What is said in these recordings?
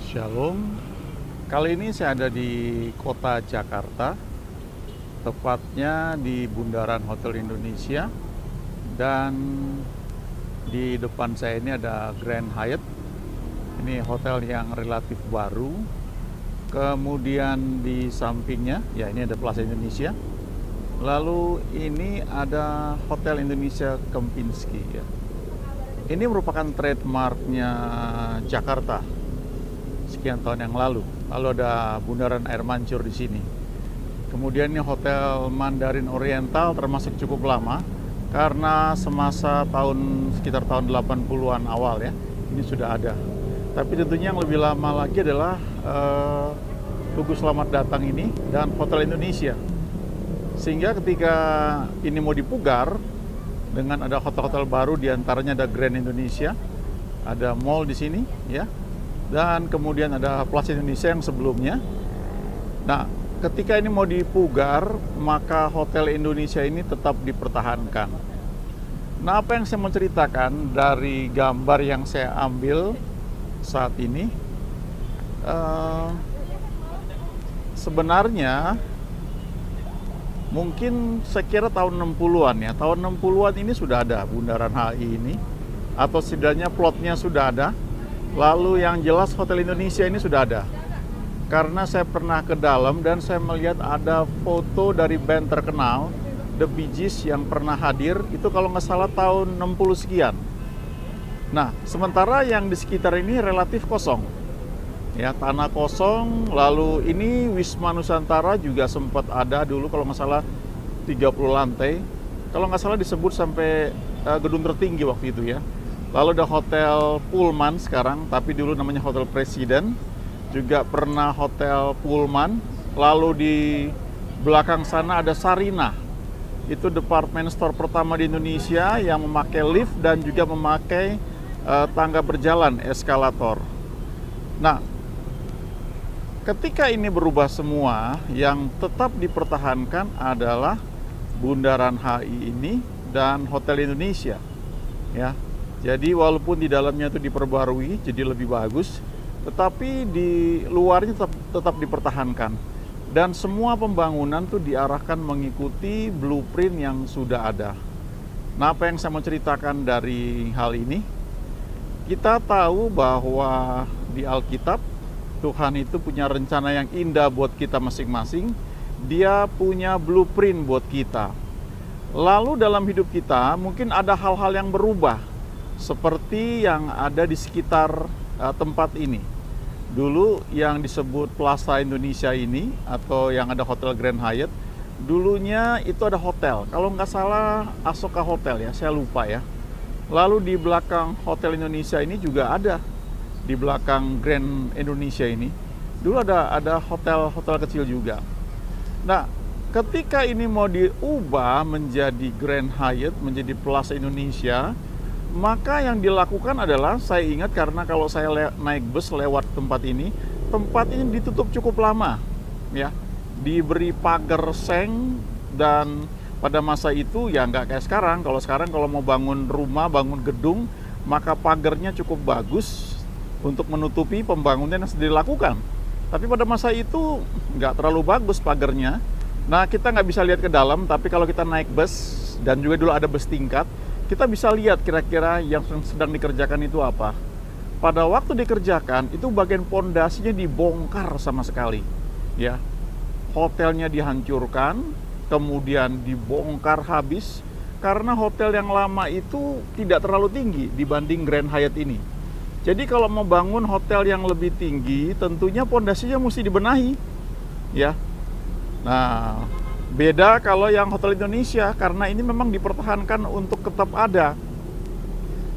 Shalom. Kali ini saya ada di kota Jakarta, tepatnya di Bundaran Hotel Indonesia, dan di depan saya ini ada Grand Hyatt. Ini hotel yang relatif baru. Kemudian di sampingnya, ya ini ada Plaza Indonesia. Lalu ini ada Hotel Indonesia Kempinski. Ya. Ini merupakan trademarknya Jakarta sekian tahun yang lalu. Lalu ada bundaran air mancur di sini. Kemudian ini Hotel Mandarin Oriental termasuk cukup lama karena semasa sekitar tahun 80-an awal ya. Ini sudah ada. Tapi tentunya yang lebih lama lagi adalah Tugu Selamat Datang ini dan Hotel Indonesia. Sehingga ketika ini mau dipugar dengan ada hotel-hotel baru, diantaranya ada Grand Indonesia, ada mall di sini ya. Dan kemudian ada Plaza Indonesia yang sebelumnya. Nah, ketika ini mau dipugar, maka Hotel Indonesia ini tetap dipertahankan. Nah, apa yang saya mau ceritakan dari gambar yang saya ambil saat ini, sebenarnya mungkin saya kira tahun 60-an ya. Tahun 60-an ini sudah ada Bundaran HI ini, atau setidaknya plotnya sudah ada. Lalu yang jelas Hotel Indonesia ini sudah ada. Karena saya pernah ke dalam dan saya melihat ada foto dari band terkenal The Bee Gees yang pernah hadir, itu kalau nggak salah tahun 60 sekian. Nah, sementara yang di sekitar ini relatif kosong. Ya, tanah kosong. Lalu ini Wisma Nusantara juga sempat ada dulu kalau nggak salah 30 lantai. Kalau nggak salah disebut sampai gedung tertinggi waktu itu ya. Lalu ada Hotel Pullman sekarang, tapi dulu namanya Hotel Presiden. Juga pernah Hotel Pullman. Lalu di belakang sana ada Sarinah. Itu department store pertama di Indonesia yang memakai lift dan juga memakai tangga berjalan, eskalator. Nah, ketika ini berubah semua, yang tetap dipertahankan adalah Bundaran HI ini dan Hotel Indonesia. Ya. Jadi walaupun di dalamnya itu diperbarui jadi lebih bagus, tetapi di luarnya tetap dipertahankan. Dan semua pembangunan tuh diarahkan mengikuti blueprint yang sudah ada. Nah, apa yang saya mau ceritakan dari hal ini? Kita tahu bahwa di Alkitab Tuhan itu punya rencana yang indah buat kita masing-masing. Dia punya blueprint buat kita. Lalu dalam hidup kita mungkin ada hal-hal yang berubah, seperti yang ada di sekitar tempat ini. Dulu yang disebut Plaza Indonesia ini, atau yang ada Hotel Grand Hyatt, dulunya itu ada hotel. Kalau nggak salah Asoka Hotel ya, saya lupa ya. Lalu di belakang Hotel Indonesia ini juga ada. Di belakang Grand Indonesia ini, dulu ada hotel-hotel kecil juga. Nah, ketika ini mau diubah menjadi Grand Hyatt, menjadi Plaza Indonesia, maka yang dilakukan adalah, saya ingat karena kalau saya naik bus lewat tempat ini ditutup cukup lama ya, diberi pagar seng. Dan pada masa itu ya nggak kayak sekarang. Kalau sekarang kalau mau bangun rumah, bangun gedung, maka pagarnya cukup bagus untuk menutupi pembangunan yang sedang dilakukan. Tapi pada masa itu nggak terlalu bagus pagarnya. Nah, kita nggak bisa lihat ke dalam, tapi kalau kita naik bus, dan juga dulu ada bus tingkat, kita bisa lihat kira-kira yang sedang dikerjakan itu apa. Pada waktu dikerjakan, itu bagian pondasinya dibongkar sama sekali. Ya, hotelnya dihancurkan, kemudian dibongkar habis, karena hotel yang lama itu tidak terlalu tinggi dibanding Grand Hyatt ini. Jadi kalau mau bangun hotel yang lebih tinggi, tentunya pondasinya mesti dibenahi. Ya, nah, beda kalau yang Hotel Indonesia, karena ini memang dipertahankan untuk tetap ada.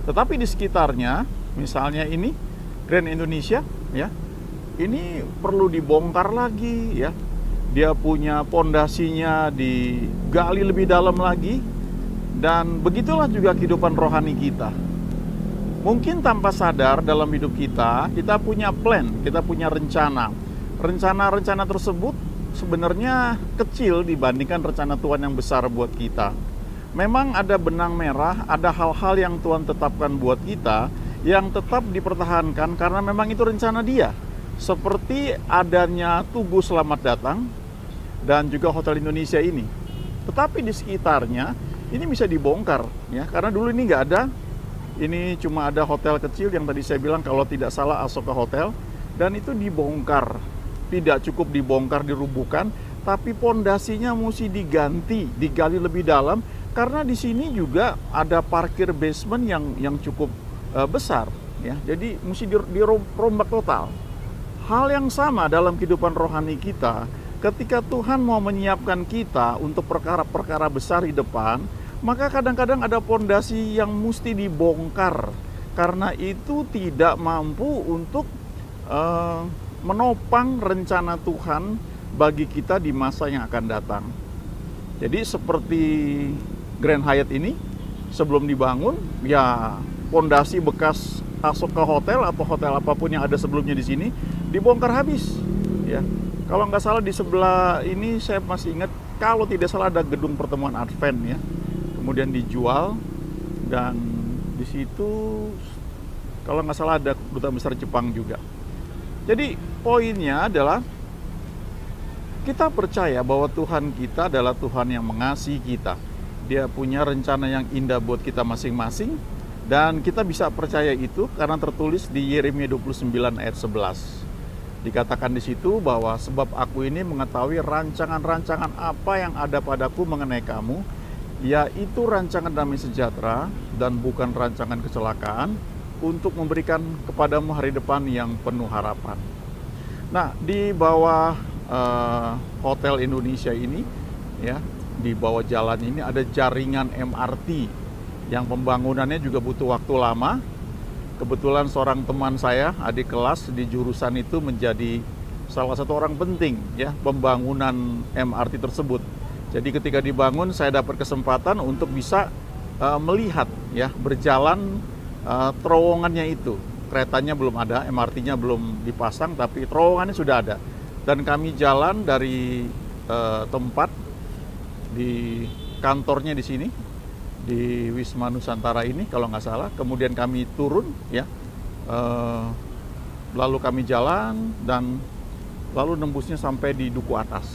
Tetapi di sekitarnya, misalnya ini Grand Indonesia, ya, ini perlu dibongkar lagi, ya. Dia punya pondasinya digali lebih dalam lagi, dan begitulah juga kehidupan rohani kita. Mungkin tanpa sadar dalam hidup kita punya plan, kita punya rencana. Rencana-rencana tersebut sebenarnya kecil dibandingkan rencana Tuhan yang besar buat kita. Memang ada benang merah, ada hal-hal yang Tuhan tetapkan buat kita yang tetap dipertahankan karena memang itu rencana Dia. seperti adanya Tugu Selamat Datang dan juga Hotel Indonesia ini. Tetapi di sekitarnya ini bisa dibongkar ya, karena dulu ini nggak ada. Ini cuma ada hotel kecil yang tadi saya bilang kalau tidak salah Asoka Hotel, dan itu dibongkar. Tidak cukup dibongkar, dirubuhkan, tapi pondasinya mesti digali lebih dalam karena di sini juga ada parkir basement yang cukup besar ya. Jadi mesti dirombak total. Hal yang sama dalam kehidupan rohani kita, ketika Tuhan mau menyiapkan kita untuk perkara-perkara besar di depan, maka kadang-kadang ada pondasi yang mesti dibongkar karena itu tidak mampu untuk menopang rencana Tuhan bagi kita di masa yang akan datang. Jadi seperti Grand Hyatt ini sebelum dibangun, ya pondasi bekas Asoka Hotel atau hotel apapun yang ada sebelumnya di sini dibongkar habis. Ya, kalau nggak salah di sebelah ini saya masih ingat, kalau tidak salah ada gedung pertemuan Advent ya, kemudian dijual, dan di situ kalau nggak salah ada kedutaan besar Jepang juga. Jadi poinnya adalah kita percaya bahwa Tuhan kita adalah Tuhan yang mengasihi kita. Dia punya rencana yang indah buat kita masing-masing, dan kita bisa percaya itu karena tertulis di Yeremia 29 ayat 11. Dikatakan di situ bahwa sebab aku ini mengetahui rancangan-rancangan apa yang ada padaku mengenai kamu, yaitu rancangan damai sejahtera dan bukan rancangan kecelakaan, untuk memberikan kepadamu hari depan yang penuh harapan. Nah, di bawah Hotel Indonesia ini ya, di bawah jalan ini ada jaringan MRT yang pembangunannya juga butuh waktu lama. Kebetulan seorang teman saya, adik kelas di jurusan itu, menjadi salah satu orang penting ya pembangunan MRT tersebut. Jadi ketika dibangun saya dapat kesempatan untuk bisa melihat ya berjalan terowongannya itu. Keretanya belum ada, MRT-nya belum dipasang, tapi terowongannya sudah ada. Dan kami jalan dari tempat di kantornya di sini, di Wisma Nusantara ini kalau nggak salah, kemudian kami turun ya, lalu kami jalan dan lalu nembusnya sampai di Duku Atas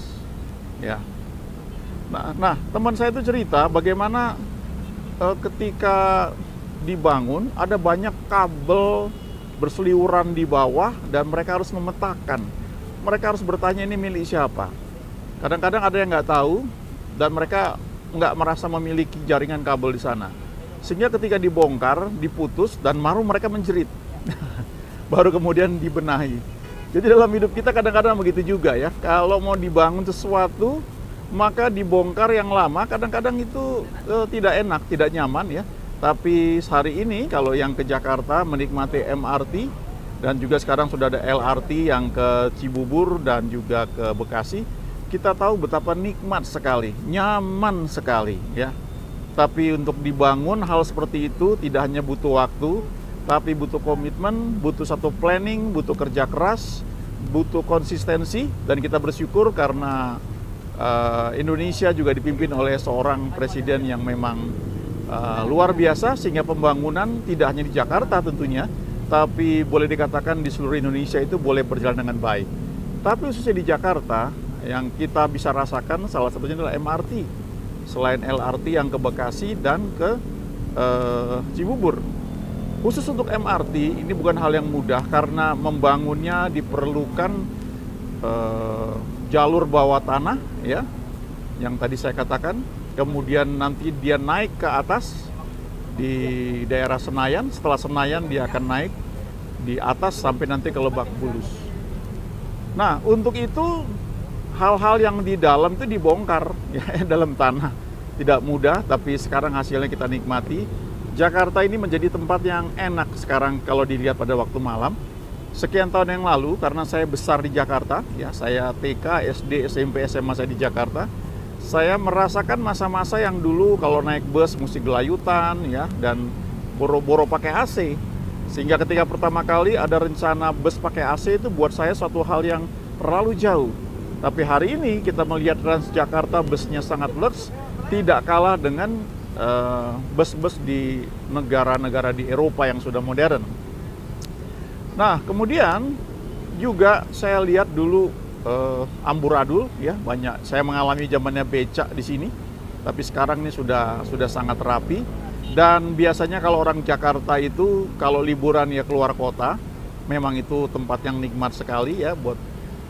ya. Nah teman saya itu cerita bagaimana ketika dibangun ada banyak kabel berseliweran di bawah dan mereka harus memetakan, mereka harus bertanya ini milik siapa. Kadang-kadang ada yang nggak tahu dan mereka nggak merasa memiliki jaringan kabel di sana, sehingga ketika dibongkar, diputus, dan baru mereka menjerit baru kemudian dibenahi. Jadi dalam hidup kita kadang-kadang begitu juga ya, kalau mau dibangun sesuatu maka dibongkar yang lama, kadang-kadang itu tidak enak, tidak nyaman ya. Tapi hari ini kalau yang ke Jakarta menikmati MRT, dan juga sekarang sudah ada LRT yang ke Cibubur dan juga ke Bekasi, kita tahu betapa nikmat sekali, nyaman sekali ya. Tapi untuk dibangun hal seperti itu tidak hanya butuh waktu, tapi butuh komitmen, butuh satu planning, butuh kerja keras, butuh konsistensi. Dan kita bersyukur karena Indonesia juga dipimpin oleh seorang presiden yang memang luar biasa, sehingga pembangunan tidak hanya di Jakarta tentunya, tapi boleh dikatakan di seluruh Indonesia itu boleh berjalan dengan baik. Tapi khususnya di Jakarta, yang kita bisa rasakan salah satunya adalah MRT. Selain LRT yang ke Bekasi dan ke Cibubur. Khusus untuk MRT, ini bukan hal yang mudah karena membangunnya diperlukan jalur bawah tanah ya, yang tadi saya katakan. Kemudian nanti dia naik ke atas di daerah Senayan. Setelah Senayan dia akan naik di atas sampai nanti ke Lebak Bulus. Nah, untuk itu hal-hal yang di dalam itu dibongkar ya, dalam tanah. Tidak mudah, tapi sekarang hasilnya kita nikmati. Jakarta ini menjadi tempat yang enak sekarang kalau dilihat pada waktu malam. Sekian tahun yang lalu, karena saya besar di Jakarta, ya, saya TK, SD, SMP, SMA saya di Jakarta. Saya merasakan masa-masa yang dulu kalau naik bus mesti gelayutan ya, dan boro-boro pakai AC. Sehingga ketika pertama kali ada rencana bus pakai AC itu buat saya suatu hal yang terlalu jauh. Tapi hari ini kita melihat Transjakarta busnya sangat luks, tidak kalah dengan bus-bus di negara-negara di Eropa yang sudah modern. Nah, kemudian juga saya lihat dulu amburadul ya, banyak. Saya mengalami zamannya becak di sini, tapi sekarang ini sudah sangat rapi. Dan biasanya kalau orang Jakarta itu kalau liburan ya keluar kota, memang itu tempat yang nikmat sekali ya buat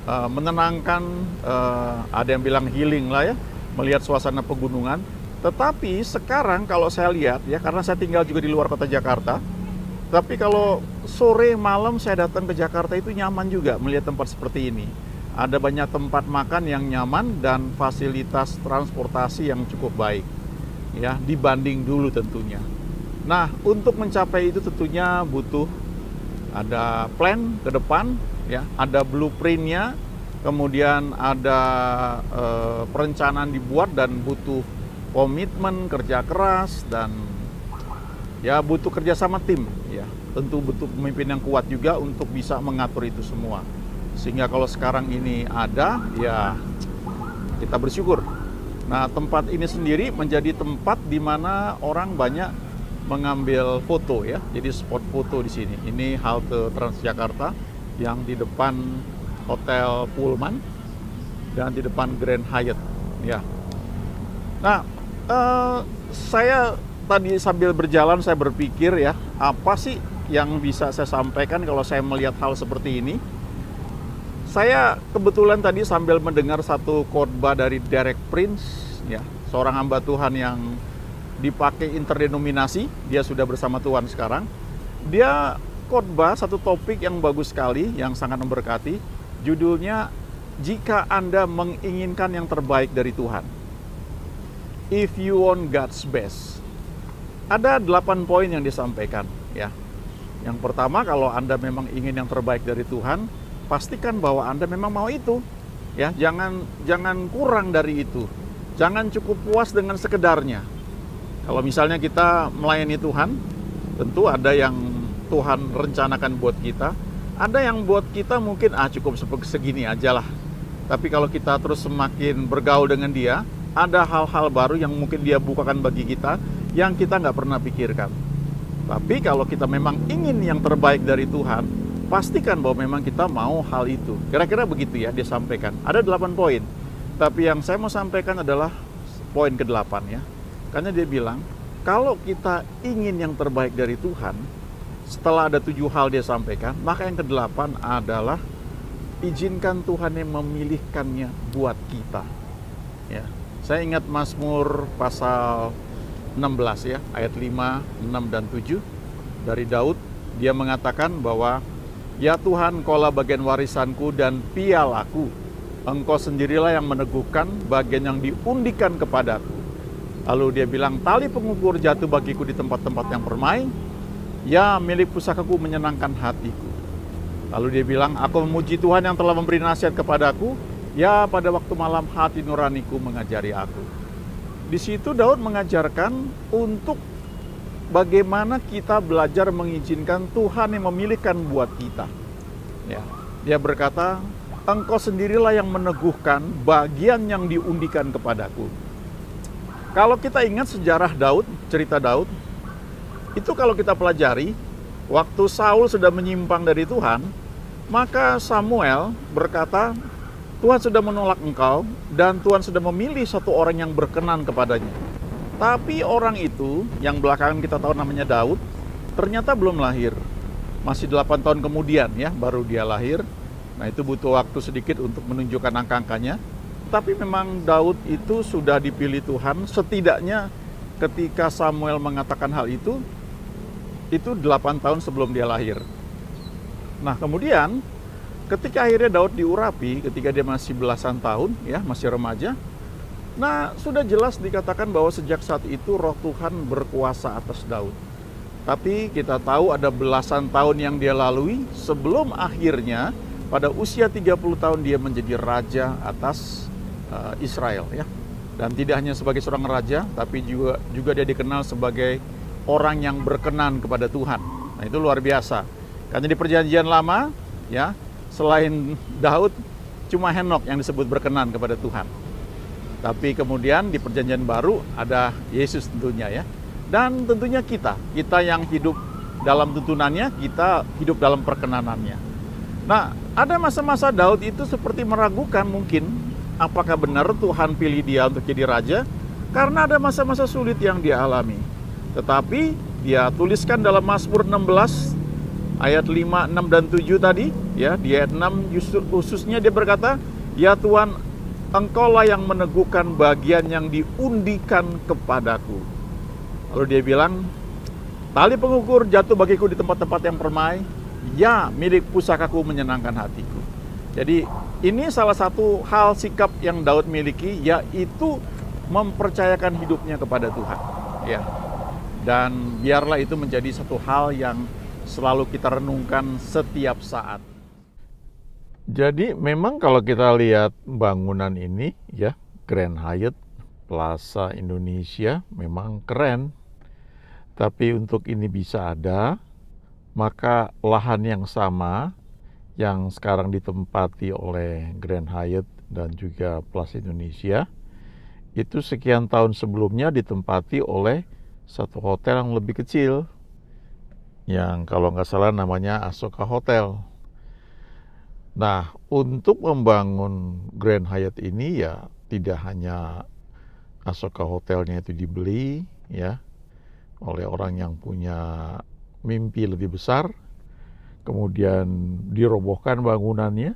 menenangkan, ada yang bilang healing lah ya, melihat suasana pegunungan. Tetapi sekarang kalau saya lihat ya, karena saya tinggal juga di luar kota Jakarta, tapi kalau sore malam saya datang ke Jakarta itu nyaman juga melihat tempat seperti ini. Ada banyak tempat makan yang nyaman dan fasilitas transportasi yang cukup baik ya, dibanding dulu tentunya. Nah, untuk mencapai itu tentunya butuh ada plan ke depan ya, ada blueprintnya, kemudian ada perencanaan dibuat dan butuh komitmen, kerja keras, dan ya butuh kerjasama tim ya. Tentu butuh pemimpin yang kuat juga untuk bisa mengatur itu semua. Sehingga kalau sekarang ini ada, ya kita bersyukur. Nah, tempat ini sendiri menjadi tempat di mana orang banyak mengambil foto ya. Jadi spot foto di sini. Ini halte Transjakarta yang di depan Hotel Pullman dan di depan Grand Hyatt ya. Nah, saya tadi sambil berjalan saya berpikir ya, apa sih yang bisa saya sampaikan kalau saya melihat hal seperti ini. Saya kebetulan tadi sambil mendengar satu khotbah dari Derek Prince ya, seorang hamba Tuhan yang dipakai interdenominasi, dia sudah bersama Tuhan sekarang. Dia khotbah satu topik yang bagus sekali, yang sangat memberkati. Judulnya, jika Anda menginginkan yang terbaik dari Tuhan. If you want God's best. Ada 8 poin yang disampaikan ya. Yang pertama, kalau Anda memang ingin yang terbaik dari Tuhan, pastikan bahwa Anda memang mau itu. Ya, jangan kurang dari itu. Jangan cukup puas dengan sekedarnya. Kalau misalnya kita melayani Tuhan, tentu ada yang Tuhan rencanakan buat kita. Ada yang buat kita mungkin cukup segini aja lah. Tapi kalau kita terus semakin bergaul dengan Dia, ada hal-hal baru yang mungkin Dia bukakan bagi kita yang kita nggak pernah pikirkan. Tapi kalau kita memang ingin yang terbaik dari Tuhan, pastikan bahwa memang kita mau hal itu. Kira-kira begitu ya dia sampaikan. Ada 8 poin. Tapi yang saya mau sampaikan adalah poin ke-8 ya. Karena dia bilang, kalau kita ingin yang terbaik dari Tuhan, setelah ada 7 hal dia sampaikan, maka yang ke-8 adalah izinkan Tuhan yang memilihkannya buat kita. Ya. Saya ingat Mazmur pasal 16 ya, ayat 5, 6, dan 7 dari Daud. Dia mengatakan bahwa, ya Tuhan, Engkaulah bagian warisanku dan pialaku. Engkau sendirilah yang meneguhkan bagian yang diundikan kepadaku. Lalu dia bilang, tali pengukur jatuh bagiku di tempat-tempat yang permai. Ya, milik pusakaku menyenangkan hatiku. Lalu dia bilang, aku memuji Tuhan yang telah memberi nasihat kepadaku. Ya, pada waktu malam hati nuraniku mengajari aku. Di situ Daud mengajarkan untuk bagaimana kita belajar mengizinkan Tuhan yang memilihkan buat kita. Ya, dia berkata, Engkau sendirilah yang meneguhkan bagian yang diundikan kepadaku. Kalau kita ingat sejarah Daud, cerita Daud, itu kalau kita pelajari, waktu Saul sudah menyimpang dari Tuhan, maka Samuel berkata, Tuhan sudah menolak engkau dan Tuhan sudah memilih satu orang yang berkenan kepadanya. Tapi orang itu, yang belakangan kita tahu namanya Daud, ternyata belum lahir. Masih 8 tahun kemudian ya, baru dia lahir. Nah, itu butuh waktu sedikit untuk menunjukkan angka-angkanya. Tapi memang Daud itu sudah dipilih Tuhan, setidaknya ketika Samuel mengatakan hal itu 8 tahun sebelum dia lahir. Nah, kemudian ketika akhirnya Daud diurapi, ketika dia masih belasan tahun, ya masih remaja, nah sudah jelas dikatakan bahwa sejak saat itu roh Tuhan berkuasa atas Daud. Tapi kita tahu ada belasan tahun yang dia lalui sebelum akhirnya pada usia 30 tahun dia menjadi raja atas Israel. Ya. Dan tidak hanya sebagai seorang raja, tapi juga dia dikenal sebagai orang yang berkenan kepada Tuhan. Nah itu luar biasa. Karena di perjanjian lama, ya, selain Daud, cuma Henok yang disebut berkenan kepada Tuhan. Tapi kemudian di perjanjian baru ada Yesus tentunya ya. Dan tentunya kita yang hidup dalam tuntunannya, kita hidup dalam perkenanannya. Nah, ada masa-masa Daud itu seperti meragukan mungkin apakah benar Tuhan pilih dia untuk jadi raja, karena ada masa-masa sulit yang dia alami. Tetapi dia tuliskan dalam Mazmur 16 ayat 5, 6 dan 7 tadi, ya, di ayat 6 khususnya dia berkata, "Ya Tuhan, Engkaulah yang meneguhkan bagian yang diundikan kepadaku." Lalu dia bilang, "Tali pengukur jatuh bagiku di tempat-tempat yang permai, ya milik pusakaku menyenangkan hatiku." Jadi ini salah satu hal sikap yang Daud miliki, yaitu mempercayakan hidupnya kepada Tuhan, ya. Dan biarlah itu menjadi satu hal yang selalu kita renungkan setiap saat. Jadi memang kalau kita lihat bangunan ini, ya, Grand Hyatt Plaza Indonesia memang keren. Tapi untuk ini bisa ada, maka lahan yang sama yang sekarang ditempati oleh Grand Hyatt dan juga Plaza Indonesia, itu sekian tahun sebelumnya ditempati oleh satu hotel yang lebih kecil, yang kalau nggak salah namanya Asoka Hotel. Nah, untuk membangun Grand Hyatt ini ya tidak hanya Asoka Hotelnya itu dibeli, ya, oleh orang yang punya mimpi lebih besar, kemudian dirobohkan bangunannya,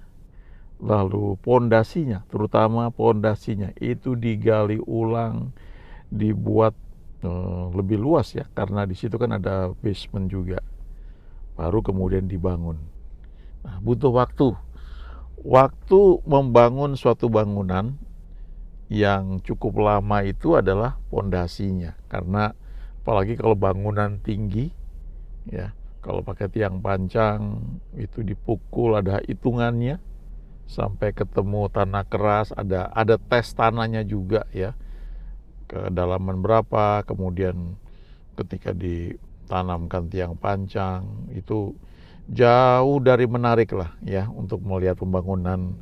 lalu pondasinya, terutama pondasinya itu digali ulang, dibuat lebih luas, ya, karena di situ kan ada basement juga, baru kemudian dibangun. Nah, butuh waktu membangun suatu bangunan yang cukup lama itu adalah pondasinya, karena apalagi kalau bangunan tinggi, ya, kalau pakai tiang pancang itu dipukul, ada hitungannya sampai ketemu tanah keras, ada tes tanahnya juga, ya, kedalaman berapa, kemudian ketika ditanamkan tiang pancang itu jauh dari menarik lah, ya, untuk melihat pembangunan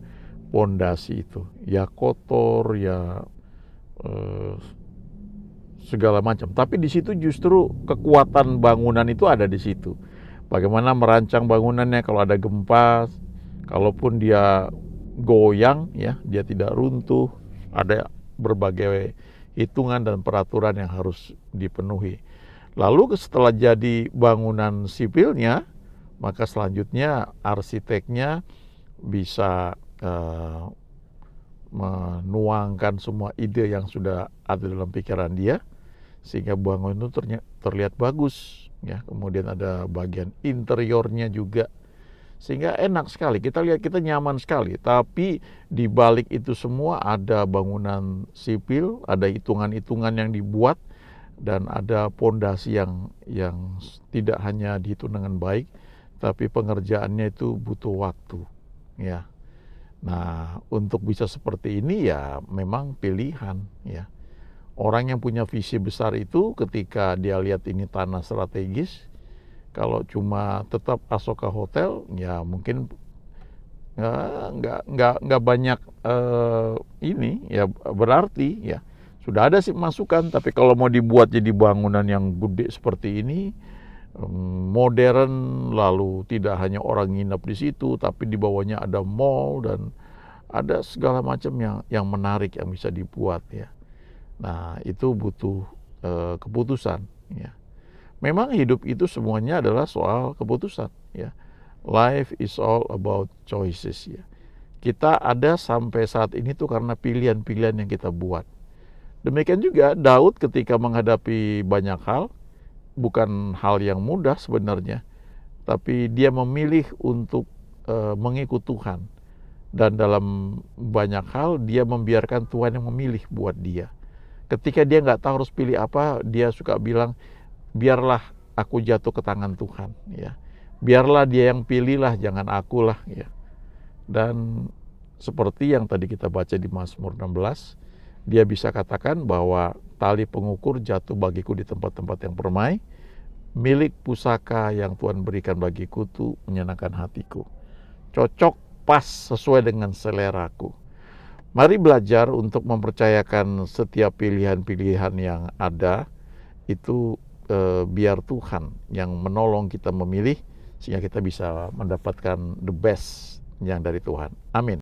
pondasi itu, ya, kotor, ya, segala macam. Tapi di situ justru kekuatan bangunan itu ada di situ. Bagaimana merancang bangunannya kalau ada gempa, kalaupun dia goyang, ya, dia tidak runtuh. Ada berbagai hitungan dan peraturan yang harus dipenuhi. Lalu setelah jadi bangunan sipilnya, maka selanjutnya arsiteknya bisa menuangkan semua ide yang sudah ada dalam pikiran dia, sehingga bangunan itu terlihat bagus, ya. Kemudian ada bagian interiornya juga, sehingga enak sekali kita lihat, kita nyaman sekali. Tapi di balik itu semua ada bangunan sipil, ada hitungan-hitungan yang dibuat, dan ada pondasi yang tidak hanya dihitung dengan baik, tapi pengerjaannya itu butuh waktu, ya. Nah, untuk bisa seperti ini ya memang pilihan, ya. Orang yang punya visi besar itu ketika dia lihat ini tanah strategis, kalau cuma tetap Asoka Hotel, ya mungkin nggak banyak ini, ya, berarti, ya, sudah ada sih masukan. Tapi kalau mau dibuat jadi bangunan yang gede seperti ini, modern, lalu tidak hanya orang nginap di situ, tapi di bawahnya ada mall dan ada segala macam yang menarik yang bisa dibuat, ya. Nah, itu butuh keputusan, ya. Memang hidup itu semuanya adalah soal keputusan, ya. Life is all about choices, ya. Kita ada sampai saat ini tuh karena pilihan-pilihan yang kita buat. Demikian juga Daud ketika menghadapi banyak hal, bukan hal yang mudah sebenarnya, tapi dia memilih untuk mengikut Tuhan. Dan dalam banyak hal dia membiarkan Tuhan yang memilih buat dia. Ketika dia nggak tahu harus pilih apa, dia suka bilang, biarlah aku jatuh ke tangan Tuhan, ya. Biarlah dia yang pilihlah, jangan akulah, ya. Dan seperti yang tadi kita baca di Mazmur 16, dia bisa katakan bahwa tali pengukur jatuh bagiku di tempat-tempat yang permai, milik pusaka yang Tuhan berikan bagiku tuh menyenangkan hatiku. Cocok, pas, sesuai dengan seleraku. Mari belajar untuk mempercayakan setiap pilihan-pilihan yang ada itu biar Tuhan yang menolong kita memilih sehingga kita bisa mendapatkan the best yang dari Tuhan. Amin.